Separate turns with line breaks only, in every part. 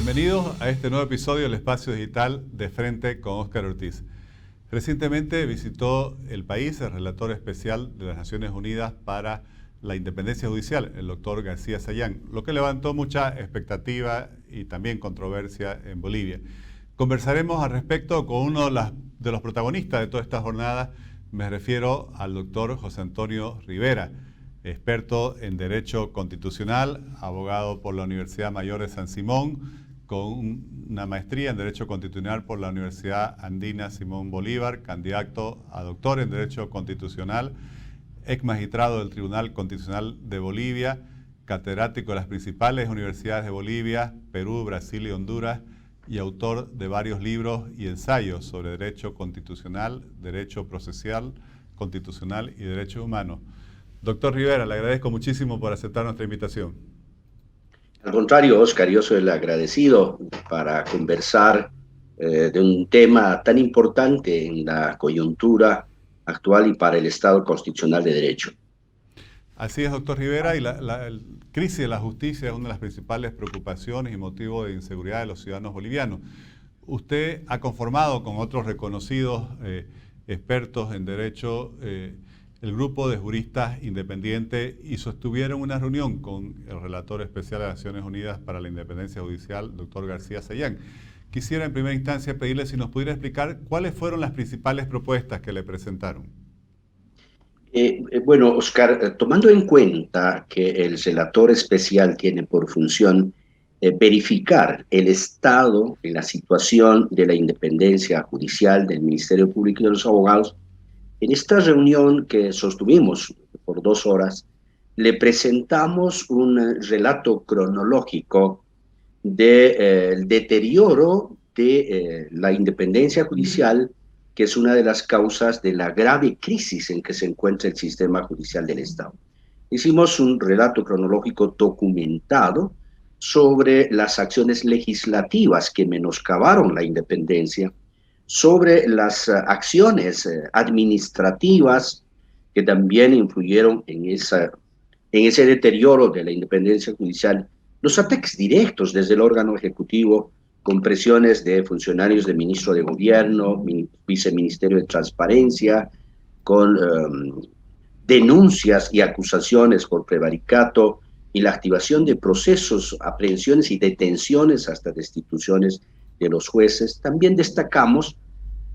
Bienvenidos a este nuevo episodio del Espacio Digital de Frente con Óscar Ortiz. Recientemente visitó el país el relator especial de las Naciones Unidas para la Independencia Judicial, el doctor García Sayán, lo que levantó mucha expectativa y también controversia en Bolivia. Conversaremos al respecto con uno de los protagonistas de toda esta jornada. Me refiero al doctor José Antonio Rivera, experto en Derecho Constitucional, abogado por la Universidad Mayor de San Simón, con una maestría en Derecho Constitucional por la Universidad Andina Simón Bolívar, candidato a doctor en Derecho Constitucional, ex magistrado del Tribunal Constitucional de Bolivia, catedrático de las principales universidades de Bolivia, Perú, Brasil y Honduras, y autor de varios libros y ensayos sobre Derecho Constitucional, Derecho Procesal, Constitucional y Derechos Humanos. Doctor Rivera, le agradezco muchísimo por aceptar nuestra invitación.
Al contrario, Óscar, yo soy el agradecido para conversar de un tema tan importante en la coyuntura actual y para el Estado constitucional de Derecho.
Así es, doctor Rivera, y la crisis de la justicia es una de las principales preocupaciones y motivos de inseguridad de los ciudadanos bolivianos. Usted ha conformado con otros reconocidos expertos en derecho el grupo de juristas independientes y sostuvieron una reunión con el relator especial de las Naciones Unidas para la Independencia Judicial, doctor García Sayán. Quisiera en primera instancia pedirle si nos pudiera explicar cuáles fueron las principales propuestas que le presentaron.
Bueno, Óscar, tomando en cuenta que el relator especial tiene por función verificar el estado en la situación de la independencia judicial del Ministerio Público y de los abogados, en esta reunión que sostuvimos por 2 horas, le presentamos un relato cronológico del deterioro de la independencia judicial, que es una de las causas de la grave crisis en que se encuentra el sistema judicial del Estado. Hicimos un relato cronológico documentado sobre las acciones legislativas que menoscabaron la independencia, sobre las acciones administrativas que también influyeron en ese deterioro de la independencia judicial, los ataques directos desde el órgano ejecutivo con presiones de funcionarios del ministro de Gobierno, viceministerio de Transparencia, con denuncias y acusaciones por prevaricato y la activación de procesos, aprehensiones y detenciones hasta destituciones de los jueces. También destacamos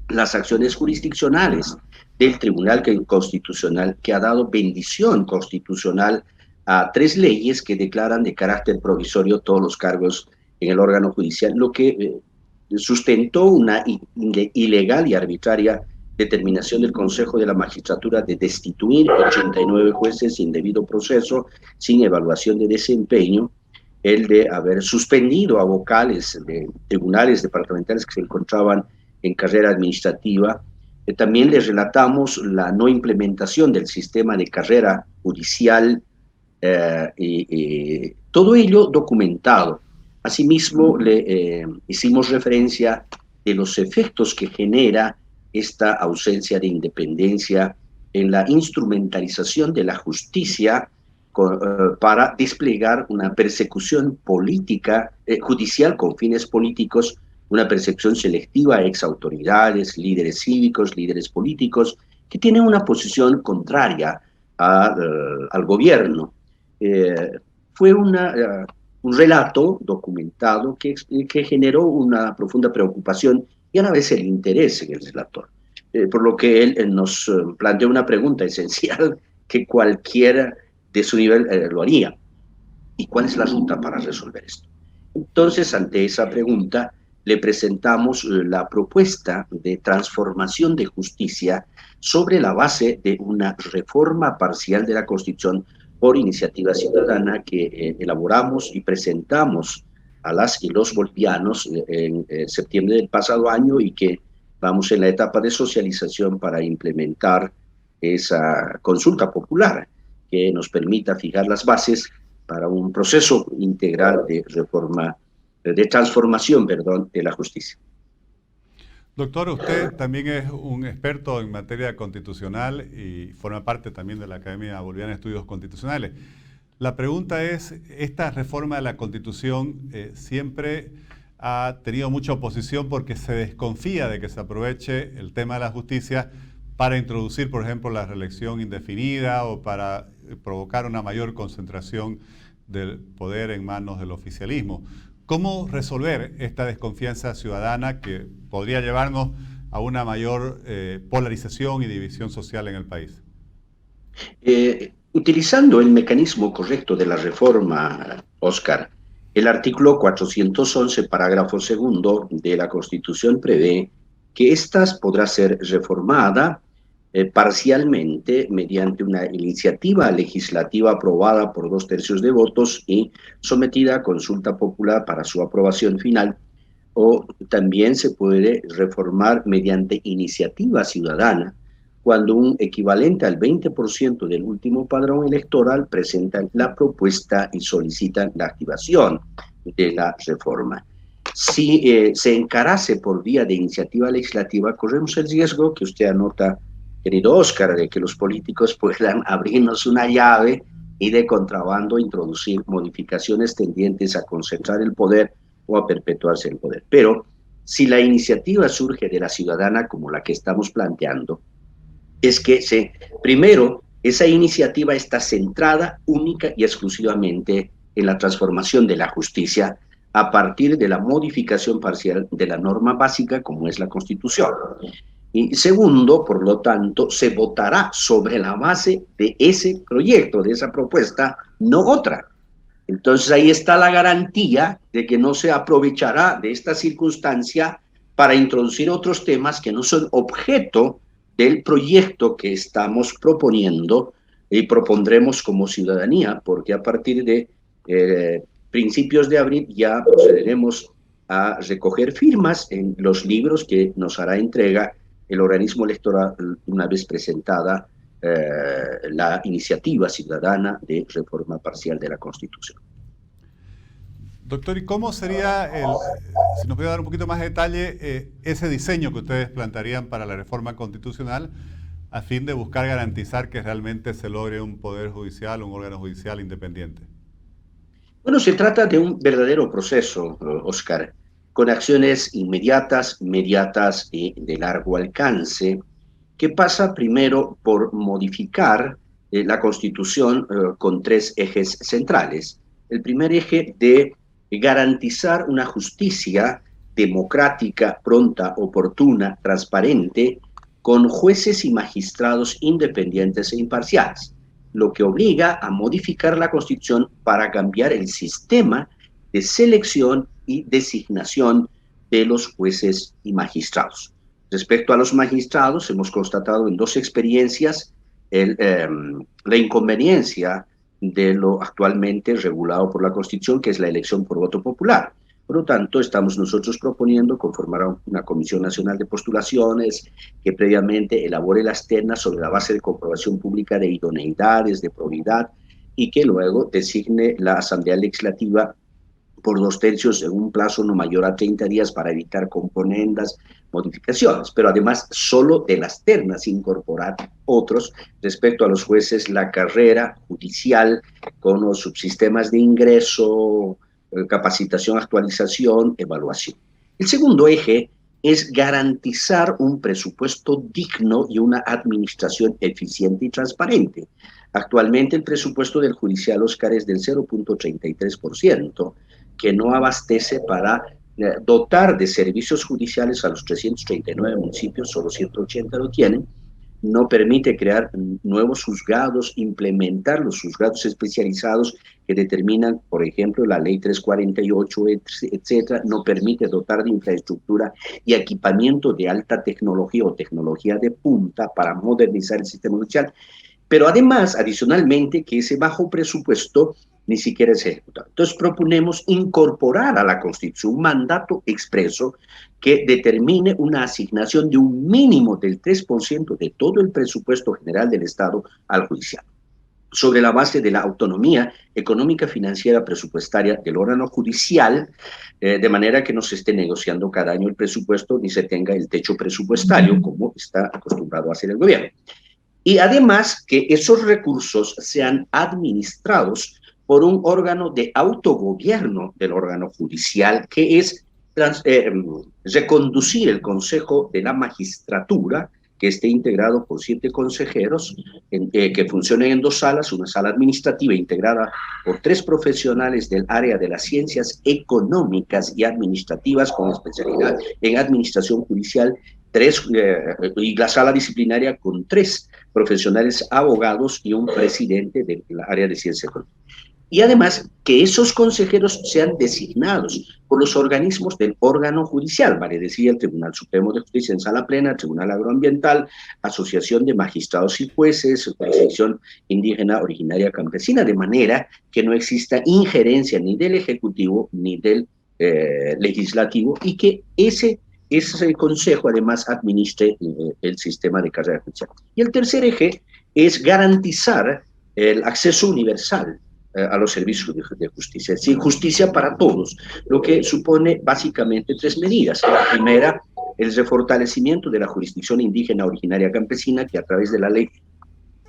las acciones jurisdiccionales del Tribunal Constitucional, que ha dado bendición constitucional a 3 leyes que declaran de carácter provisorio todos los cargos en el órgano judicial, lo que sustentó una ilegal y arbitraria determinación del Consejo de la Magistratura de destituir 89 jueces sin debido proceso, sin evaluación de desempeño, el de haber suspendido a vocales de tribunales departamentales que se encontraban en carrera administrativa. También les relatamos la no implementación del sistema de carrera judicial, todo ello documentado. Asimismo, le hicimos referencia de los efectos que genera esta ausencia de independencia en la instrumentalización de la justicia para desplegar una persecución política, judicial con fines políticos, una percepción selectiva a exautoridades, líderes cívicos, líderes políticos, que tienen una posición contraria al gobierno. Fue un relato documentado que generó una profunda preocupación y a la vez el interés en el relator. Por lo que él nos planteó una pregunta esencial que cualquiera de su nivel lo haría. ¿Y cuál es la ruta para resolver esto? Entonces, ante esa pregunta, le presentamos la propuesta de transformación de justicia sobre la base de una reforma parcial de la Constitución por iniciativa ciudadana que elaboramos y presentamos a las y los bolivianos en septiembre del pasado año, y que vamos en la etapa de socialización para implementar esa consulta popular que nos permita fijar las bases para un proceso integral de reforma, de transformación, de la justicia.
Doctor, usted también es un experto en materia constitucional y forma parte también de la Academia Boliviana de Estudios Constitucionales. La pregunta es, ¿esta reforma de la Constitución siempre ha tenido mucha oposición porque se desconfía de que se aproveche el tema de la justicia para introducir, por ejemplo, la reelección indefinida o para provocar una mayor concentración del poder en manos del oficialismo. ¿Cómo resolver esta desconfianza ciudadana que podría llevarnos a una mayor polarización y división social en el país?
Utilizando el mecanismo correcto de la reforma, Oscar, el artículo 411, parágrafo segundo de la Constitución prevé que ésta podrá ser reformada parcialmente mediante una iniciativa legislativa aprobada por 2/3 de votos y sometida a consulta popular para su aprobación final, o también se puede reformar mediante iniciativa ciudadana cuando un equivalente al 20% del último padrón electoral presentan la propuesta y solicitan la activación de la reforma. Si se encarase por vía de iniciativa legislativa, corremos el riesgo que usted anota, querido Oscar, de que los políticos puedan abrirnos una llave y de contrabando introducir modificaciones tendientes a concentrar el poder o a perpetuarse el poder. Pero si la iniciativa surge de la ciudadana como la que estamos planteando, es que primero, esa iniciativa está centrada única y exclusivamente en la transformación de la justicia a partir de la modificación parcial de la norma básica como es la Constitución. Y segundo, por lo tanto, se votará sobre la base de ese proyecto, de esa propuesta, no otra. Entonces ahí está la garantía de que no se aprovechará de esta circunstancia para introducir otros temas que no son objeto del proyecto que estamos proponiendo y propondremos como ciudadanía, porque a partir de principios de abril ya procederemos a recoger firmas en los libros que nos hará entrega el organismo electoral una vez presentada la iniciativa ciudadana de reforma parcial de la Constitución.
Doctor, ¿y cómo sería, si nos puede dar un poquito más de detalle, ese diseño que ustedes plantearían para la reforma constitucional a fin de buscar garantizar que realmente se logre un poder judicial, un órgano judicial independiente?
Bueno, se trata de un verdadero proceso, Oscar, con acciones inmediatas y de largo alcance, que pasa primero por modificar la Constitución con 3 ejes centrales. El primer eje de garantizar una justicia democrática, pronta, oportuna, transparente, con jueces y magistrados independientes e imparciales, lo que obliga a modificar la Constitución para cambiar el sistema de selección y designación de los jueces y magistrados. Respecto a los magistrados, hemos constatado en 2 experiencias la inconveniencia de lo actualmente regulado por la Constitución, que es la elección por voto popular. Por lo tanto, estamos nosotros proponiendo conformar una Comisión Nacional de Postulaciones que previamente elabore las ternas sobre la base de comprobación pública de idoneidades, de probidad, y que luego designe la Asamblea Legislativa por 2/3 en un plazo no mayor a 30 días para evitar componendas, modificaciones, pero además solo de las ternas incorporar otros respecto a los jueces, la carrera judicial con los subsistemas de ingreso, capacitación, actualización, evaluación. El segundo eje es garantizar un presupuesto digno y una administración eficiente y transparente. Actualmente el presupuesto del judicial, Oscar, es del 0.33%, que no abastece para dotar de servicios judiciales a los 339 municipios, solo 180 lo tienen, no permite crear nuevos juzgados, implementar los juzgados especializados que determinan, por ejemplo, la ley 348, etcétera, no permite dotar de infraestructura y equipamiento de alta tecnología o tecnología de punta para modernizar el sistema judicial. Pero además, adicionalmente, que ese bajo presupuesto ni siquiera es ejecutado. Entonces proponemos incorporar a la Constitución un mandato expreso que determine una asignación de un mínimo del 3% de todo el presupuesto general del Estado al judicial, sobre la base de la autonomía económica, financiera, presupuestaria del órgano judicial, de manera que no se esté negociando cada año el presupuesto ni se tenga el techo presupuestario como está acostumbrado a hacer el gobierno. Y además que esos recursos sean administrados por un órgano de autogobierno del órgano judicial, que es reconducir el Consejo de la Magistratura, que esté integrado por 7 consejeros, que funcionen en 2 salas, una sala administrativa integrada por 3 profesionales del área de las ciencias económicas y administrativas con especialidad en administración judicial, y la sala disciplinaria con 3 profesionales abogados y un presidente del área de ciencias económicas. Y además que esos consejeros sean designados por los organismos del órgano judicial, vale decir, el Tribunal Supremo de Justicia en sala plena, Tribunal Agroambiental, Asociación de Magistrados y Jueces, Jurisdicción Indígena Originaria Campesina, de manera que no exista injerencia ni del Ejecutivo ni del Legislativo, y que ese consejo además administre el sistema de carrera judicial. Y el tercer eje es garantizar el acceso universal a los servicios de justicia, es decir, justicia para todos, lo que supone básicamente 3 medidas. La primera, el refortalecimiento de la jurisdicción indígena originaria campesina, que a través de la ley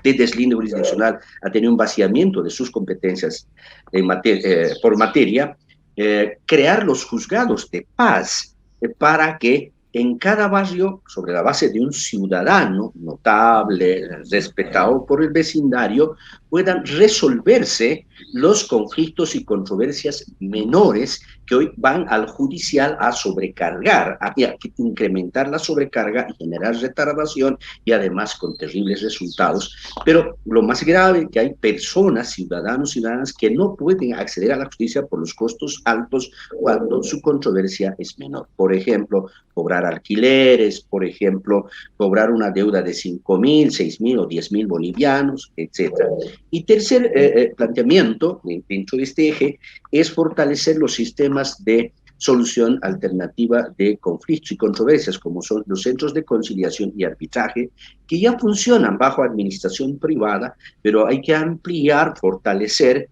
de deslinde jurisdiccional ha tenido un vaciamiento de sus competencias por materia, crear los juzgados de paz para que en cada barrio, sobre la base de un ciudadano notable, respetado por el vecindario, puedan resolverse los conflictos y controversias menores que hoy van al judicial a sobrecargar, a incrementar la sobrecarga y generar retardación, y además con terribles resultados. Pero lo más grave, que hay personas, ciudadanos, ciudadanas, que no pueden acceder a la justicia por los costos altos cuando su controversia es menor. Por ejemplo, cobrar alquileres, por ejemplo, cobrar una deuda de 5.000, 6.000 o 10.000 bolivianos, etc. Y tercer planteamiento dentro de este eje es fortalecer los sistemas de solución alternativa de conflictos y controversias, como son los centros de conciliación y arbitraje, que ya funcionan bajo administración privada, pero hay que ampliar, fortalecer,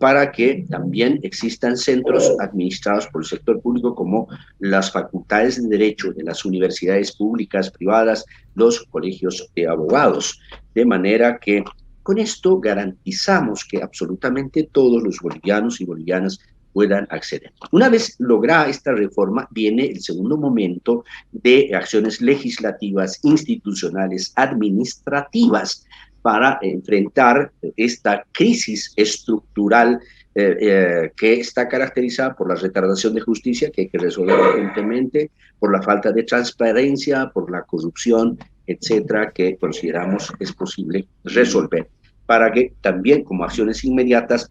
para que también existan centros administrados por el sector público, como las facultades de derecho de las universidades públicas, privadas, los colegios de abogados, de manera que con esto garantizamos que absolutamente todos los bolivianos y bolivianas puedan acceder. Una vez lograda esta reforma, viene el segundo momento de acciones legislativas, institucionales, administrativas, para enfrentar esta crisis estructural que está caracterizada por la retardación de justicia, que hay que resolver urgentemente, por la falta de transparencia, por la corrupción, etcétera, que consideramos es posible resolver, para que también, como acciones inmediatas,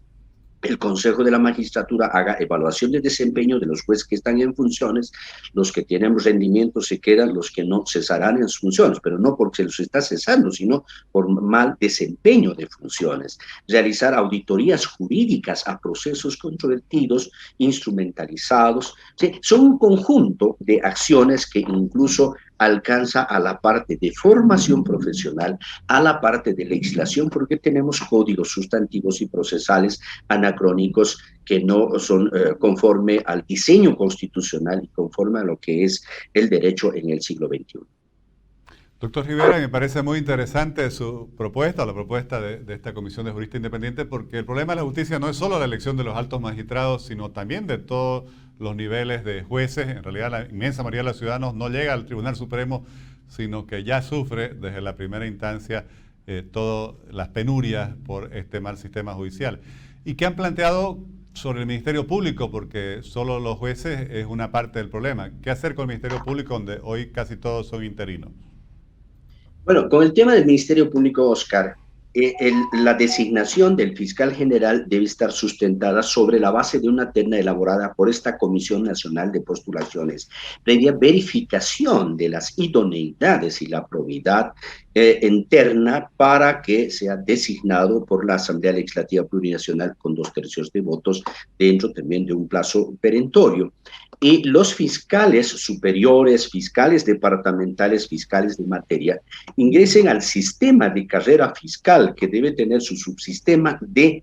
el Consejo de la Magistratura haga evaluación de desempeño de los jueces que están en funciones. Los que tienen rendimiento se quedan, los que no cesarán en sus funciones, pero no porque se los está cesando, sino por mal desempeño de funciones. Realizar auditorías jurídicas a procesos controvertidos, instrumentalizados. ¿Sí? Son un conjunto de acciones que incluso alcanza a la parte de formación profesional, a la parte de legislación, porque tenemos códigos sustantivos y procesales anacrónicos que no son conforme al diseño constitucional y conforme a lo que es el derecho en el siglo XXI.
Doctor Rivera, me parece muy interesante su propuesta, la propuesta de esta Comisión de Juristas Independientes, porque el problema de la justicia no es solo la elección de los altos magistrados, sino también de todos los niveles de jueces. En realidad, la inmensa mayoría de los ciudadanos no llega al Tribunal Supremo, sino que ya sufre desde la primera instancia todas las penurias por este mal sistema judicial. ¿Y qué han planteado sobre el Ministerio Público? Porque solo los jueces es una parte del problema. ¿Qué hacer con el Ministerio Público, donde hoy casi todos son interinos?
Bueno, con el tema del Ministerio Público, Oscar, la designación del fiscal general debe estar sustentada sobre la base de una terna elaborada por esta Comisión Nacional de Postulaciones, previa verificación de las idoneidades y la probidad interna, para que sea designado por la Asamblea Legislativa Plurinacional con 2/3 de votos, dentro también de un plazo perentorio. Y los fiscales superiores, fiscales departamentales, fiscales de materia, ingresen al sistema de carrera fiscal, que debe tener su subsistema de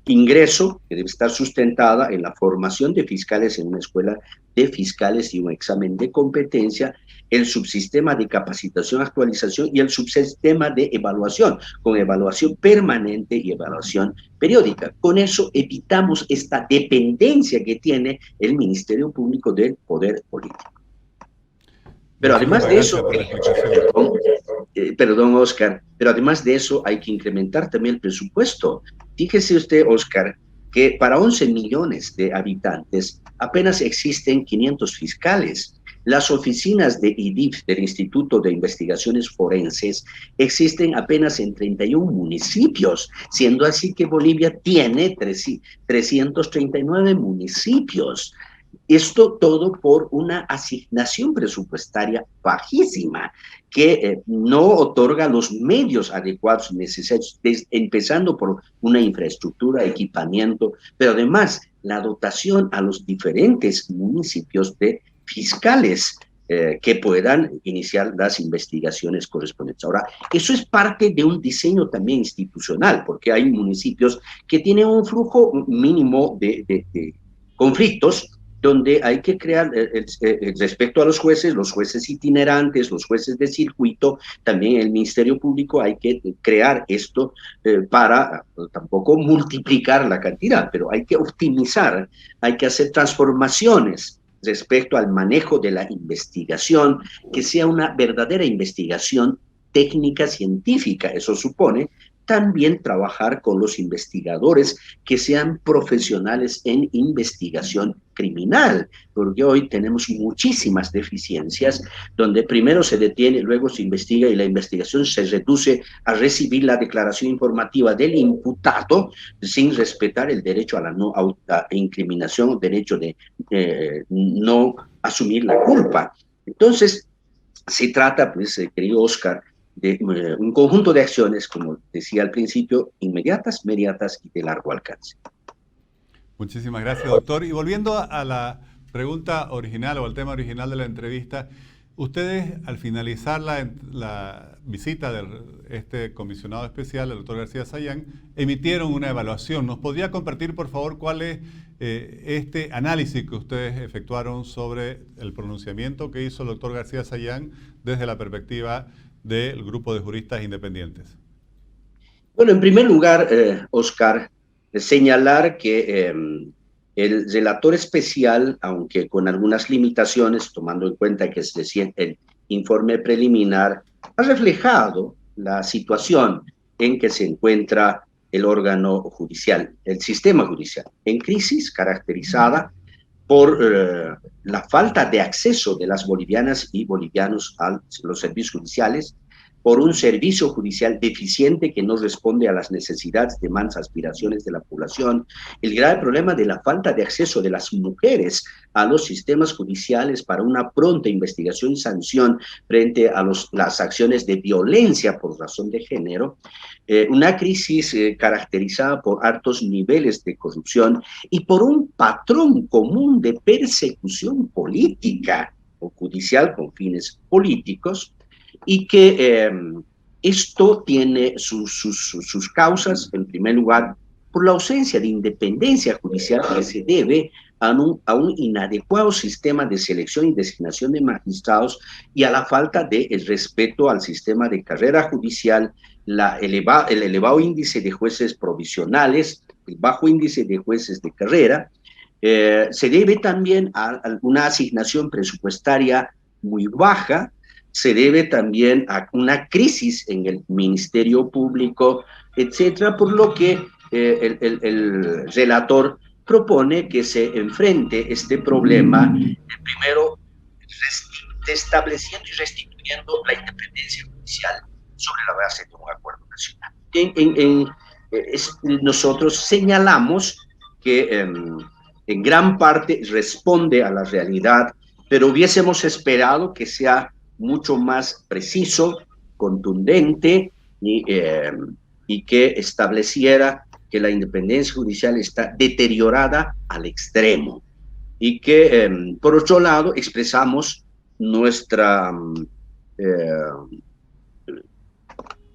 ingreso, que debe estar sustentada en la formación de fiscales en una escuela de fiscales y un examen de competencia, el subsistema de capacitación, actualización y el subsistema de evaluación, con evaluación permanente y evaluación periódica. Con eso evitamos esta dependencia que tiene el Ministerio Público del poder político. Pero además de eso, perdón, Oscar, pero además de eso hay que incrementar también el presupuesto. Fíjese usted, Oscar, que para 11 millones de habitantes apenas existen 500 fiscales. Las oficinas de IDIF, del Instituto de Investigaciones Forenses, existen apenas en 31 municipios, siendo así que Bolivia tiene 339 municipios. Esto todo por una asignación presupuestaria bajísima que no otorga los medios adecuados necesarios, empezando por una infraestructura, equipamiento, pero además la dotación a los diferentes municipios de fiscales que puedan iniciar las investigaciones correspondientes. Ahora, eso es parte de un diseño también institucional, porque hay municipios que tienen un flujo mínimo de conflictos, donde hay que crear, respecto a los jueces itinerantes, los jueces de circuito, también el Ministerio Público hay que crear esto para tampoco multiplicar la cantidad, pero hay que optimizar, hay que hacer transformaciones respecto al manejo de la investigación, que sea una verdadera investigación técnica científica. Eso supone también trabajar con los investigadores que sean profesionales en investigación criminal, porque hoy tenemos muchísimas deficiencias donde primero se detiene, luego se investiga y la investigación se reduce a recibir la declaración informativa del imputado sin respetar el derecho a la no incriminación, derecho de no asumir la culpa. Entonces, se trata, pues, querido Oscar, de un conjunto de acciones, como decía al principio, inmediatas, mediatas y de largo alcance.
Muchísimas gracias, doctor. Y volviendo a la pregunta original o al tema original de la entrevista, ustedes al finalizar la visita de este comisionado especial, el doctor García Sayán, emitieron una evaluación. ¿Nos podría compartir, por favor, cuál es este análisis que ustedes efectuaron sobre el pronunciamiento que hizo el doctor García Sayán desde la perspectiva del grupo de juristas independientes?
Bueno, en primer lugar, Oscar, señalar que el relator especial, aunque con algunas limitaciones, tomando en cuenta que es recién el informe preliminar, ha reflejado la situación en que se encuentra el órgano judicial, el sistema judicial, en crisis caracterizada por la falta de acceso de las bolivianas y bolivianos a los servicios judiciales, por un servicio judicial deficiente que no responde a las necesidades, demandas, aspiraciones de la población, el grave problema de la falta de acceso de las mujeres a los sistemas judiciales para una pronta investigación y sanción frente a las acciones de violencia por razón de género, una crisis caracterizada por altos niveles de corrupción y por un patrón común de persecución política o judicial con fines políticos, y que esto tiene sus causas, en primer lugar, por la ausencia de independencia judicial que se debe a un inadecuado sistema de selección y designación de magistrados y a la falta de respeto al sistema de carrera judicial, el elevado índice de jueces provisionales, el bajo índice de jueces de carrera. Se debe también a una asignación presupuestaria muy baja, se debe también a una crisis en el Ministerio Público, etcétera, por lo que el relator propone que se enfrente este problema, primero estableciendo y restituyendo la independencia judicial sobre la base de un acuerdo nacional. Nosotros señalamos que en gran parte responde a la realidad, pero hubiésemos esperado que sea mucho más preciso, contundente y que estableciera que la independencia judicial está deteriorada al extremo y que, por otro lado, expresamos nuestra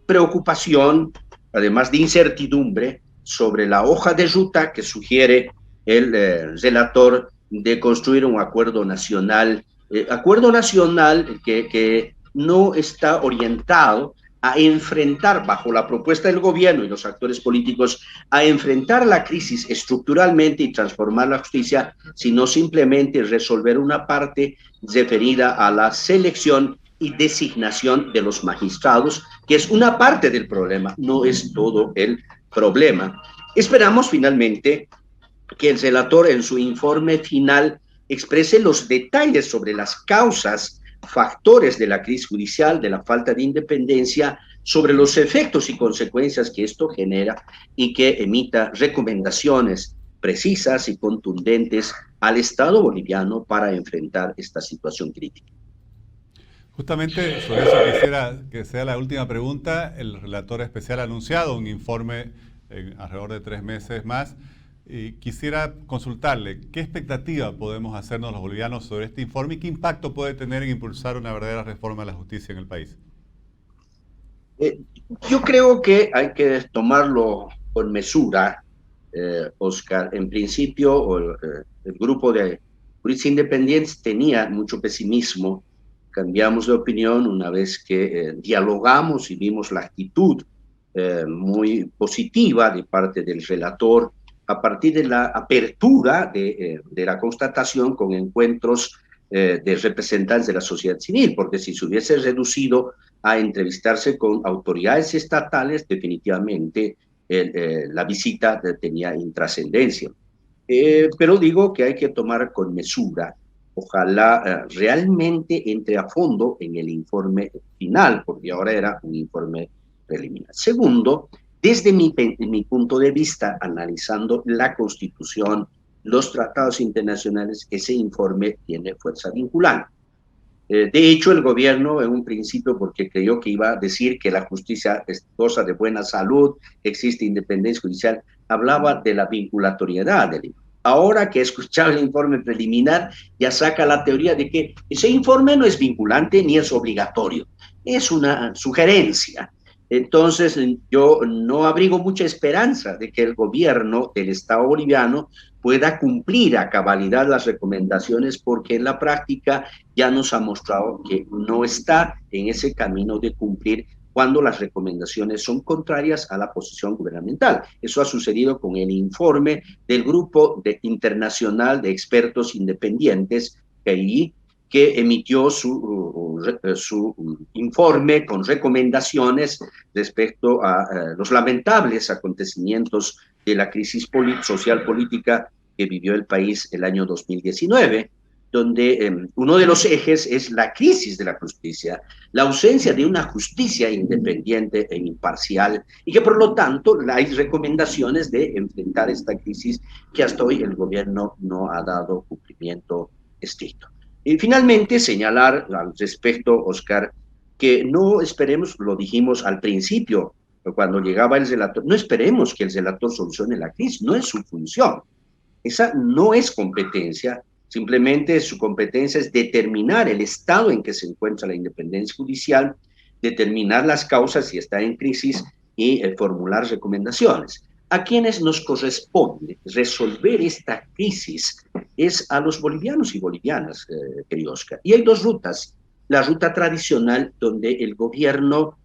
preocupación, además de incertidumbre, sobre la hoja de ruta que sugiere el relator de construir un acuerdo nacional acuerdo nacional que no está orientado a enfrentar, bajo la propuesta del gobierno y los actores políticos, a enfrentar la crisis estructuralmente y transformar la justicia, sino simplemente resolver una parte referida a la selección y designación de los magistrados, que es una parte del problema, no es todo el problema. Esperamos finalmente que el relator en su informe final exprese los detalles sobre las causas, factores de la crisis judicial, de la falta de independencia, sobre los efectos y consecuencias que esto genera y que emita recomendaciones precisas y contundentes al Estado boliviano para enfrentar esta situación crítica.
Justamente sobre eso quisiera que sea la última pregunta. El relator especial ha anunciado un informe en alrededor de 3 meses más. Y quisiera consultarle, ¿qué expectativa podemos hacernos los bolivianos sobre este informe y qué impacto puede tener en impulsar una verdadera reforma de la justicia en el país?
Yo creo que hay que tomarlo con mesura, Oscar. En principio, el grupo de juristas independientes tenía mucho pesimismo. Cambiamos de opinión una vez que dialogamos y vimos la actitud muy positiva de parte del relator a partir de la apertura de la constatación con encuentros de representantes de la sociedad civil, porque si se hubiese reducido a entrevistarse con autoridades estatales, definitivamente la visita tenía intrascendencia. Pero digo que hay que tomar con mesura. Ojalá realmente entre a fondo en el informe final, porque ahora era un informe preliminar. Segundo, desde mi punto de vista, analizando la Constitución, los tratados internacionales, ese informe tiene fuerza vinculante. De hecho, el gobierno en un principio, porque creyó que iba a decir que la justicia es cosa de buena salud, existe independencia judicial, hablaba de la vinculatoriedad del informe. Ahora que he escuchado el informe preliminar, ya saca la teoría de que ese informe no es vinculante ni es obligatorio, es una sugerencia. Entonces, yo no abrigo mucha esperanza de que el gobierno del Estado boliviano pueda cumplir a cabalidad las recomendaciones, porque en la práctica ya nos ha mostrado que no está en ese camino de cumplir cuando las recomendaciones son contrarias a la posición gubernamental. Eso ha sucedido con el informe del Grupo Internacional de Expertos Independientes, que emitió su informe con recomendaciones respecto a los lamentables acontecimientos de la crisis social política que vivió el país el año 2019, donde uno de los ejes es la crisis de la justicia, la ausencia de una justicia independiente e imparcial, y que por lo tanto hay recomendaciones de enfrentar esta crisis que hasta hoy el gobierno no ha dado cumplimiento estricto. Y finalmente señalar al respecto, Oscar, que no esperemos, lo dijimos al principio, cuando llegaba el relator, no esperemos que el relator solucione la crisis, no es su función. Esa no es competencia, simplemente su competencia es determinar el estado en que se encuentra la independencia judicial, determinar las causas si está en crisis y formular recomendaciones. A quienes nos corresponde resolver esta crisis es a los bolivianos y bolivianas, querido Oscar. Y hay dos rutas. La ruta tradicional, donde el gobierno,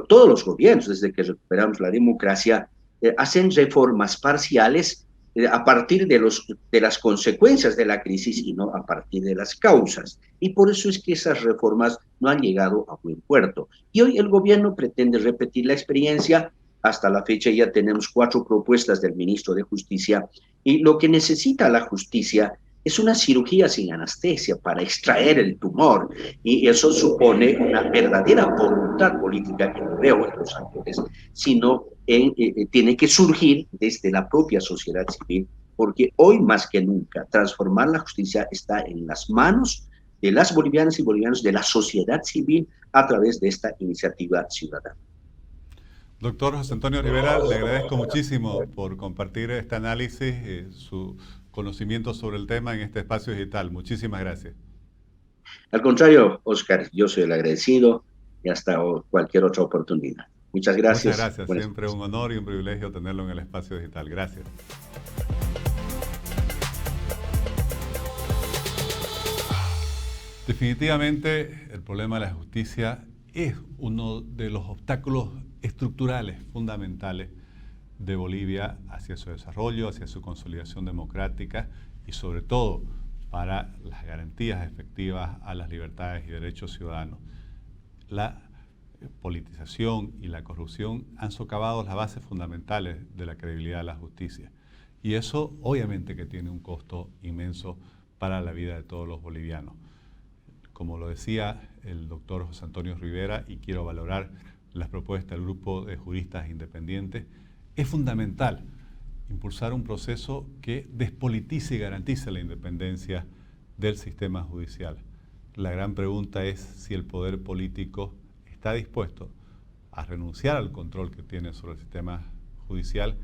todos los gobiernos, desde que recuperamos la democracia, hacen reformas parciales a partir de las consecuencias de la crisis y no a partir de las causas. Y por eso es que esas reformas no han llegado a buen puerto. Y hoy el gobierno pretende repetir la experiencia. Hasta la fecha ya tenemos 4 propuestas del ministro de Justicia, y lo que necesita la justicia es una cirugía sin anestesia para extraer el tumor, y eso supone una verdadera voluntad política que no veo en los actores, sino tiene que surgir desde la propia sociedad civil, porque hoy más que nunca transformar la justicia está en las manos de las bolivianas y bolivianos, de la sociedad civil, a través de esta iniciativa ciudadana.
Doctor José Antonio Rivera, le agradezco muchísimo por compartir este análisis, su conocimiento sobre el tema en este espacio digital. Muchísimas gracias.
Al contrario, Oscar, yo soy el agradecido, y hasta cualquier otra oportunidad. Muchas gracias.
Muchas gracias. Siempre un honor y un privilegio tenerlo en el espacio digital. Gracias. Definitivamente el problema de la justicia es uno de los obstáculos estructurales fundamentales de Bolivia hacia su desarrollo, hacia su consolidación democrática y sobre todo para las garantías efectivas a las libertades y derechos ciudadanos. La politización y la corrupción han socavado las bases fundamentales de la credibilidad de la justicia. Y eso obviamente que tiene un costo inmenso para la vida de todos los bolivianos. Como lo decía el doctor José Antonio Rivera, y quiero valorar las propuestas del grupo de juristas independientes, es fundamental impulsar un proceso que despolitice y garantice la independencia del sistema judicial. La gran pregunta es si el poder político está dispuesto a renunciar al control que tiene sobre el sistema judicial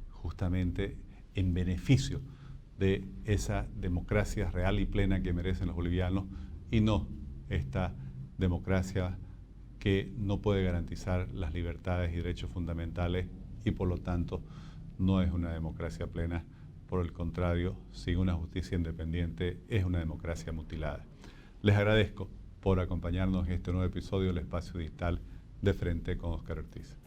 justamente en beneficio de esa democracia real y plena que merecen los bolivianos y no esta democracia que no puede garantizar las libertades y derechos fundamentales y por lo tanto no es una democracia plena. Por el contrario, sin una justicia independiente es una democracia mutilada. Les agradezco por acompañarnos en este nuevo episodio del Espacio Digital de Frente con Óscar Ortiz.